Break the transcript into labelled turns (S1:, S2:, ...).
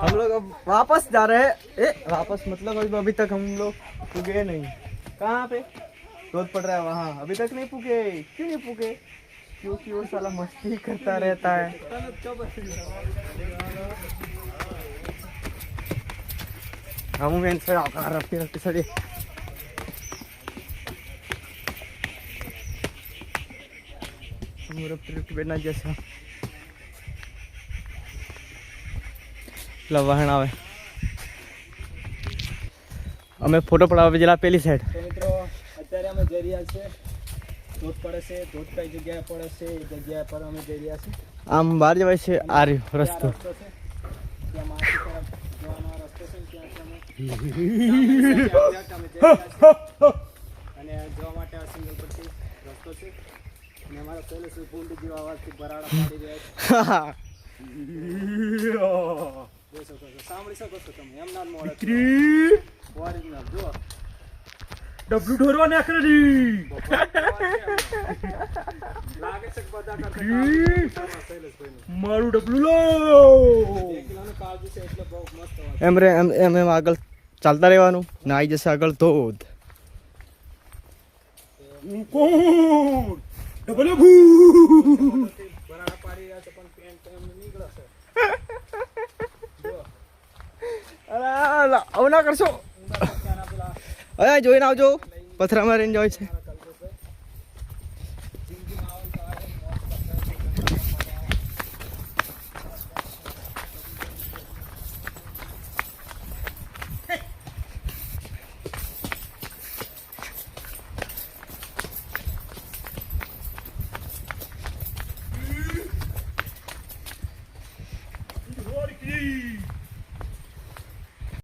S1: हम लोग अब वापस जा रहे हैं। वापस मतलब अभी तक हम लोग पुगे नहीं। कहाँ पे रोड पड़ रहा है वहाँ, अभी तक नहीं पुगे। क्यों नहीं पुगे? क्योंकि वो साला मस्ती करता रहता है। हम मेन से आकार रखते सड़ी બેના જશે લવાહણ આવે અમે ફોટો પડાવવા પેલા પેલી સાઈડ
S2: તો મિત્રો અત્યારે અમે જઈ રહ્યા છે ધોધ પડે છે ધોધ કઈ જગ્યાએ પડે છે એ જગ્યા પર અમે જઈ રહ્યા છીએ
S1: આમ બહાર જવાય છે આ રહ્યો રસ્તો
S2: છે ત્યાં માટી તરફ જવાનો રસ્તો છે ત્યાં અને જવા માટે આ સિંગલ પટ્ટી રસ્તો છે અને અમારા પહેલે છે ભૂંડ જેવા અવાજથી બરાડા પાડી રહ્યા છે જોઈ શકો છો સાંભળી શકો છો તમે એમ ના મોડે ઓરિજિનલ જો
S1: ડબલું ઢોરવા નાખરી
S2: લાગે છે બધા કરતા
S1: મારું ડબલું લો
S2: એકલાનું કાળજુ છે એટલે બહુ મસ્ત અવાજ
S1: એમ રે એમ આગળ ચાલતા રહેવાનું ને આવી જશે આગળ ધોધ કોણ ડબલ
S2: બરાડા પાડી રહ્યા છે પણ પેન્ટ એમ નીકળે છે
S1: અરે આવું ના કરશો અરે જોઈને આવજો પથરા મારીને જાય છે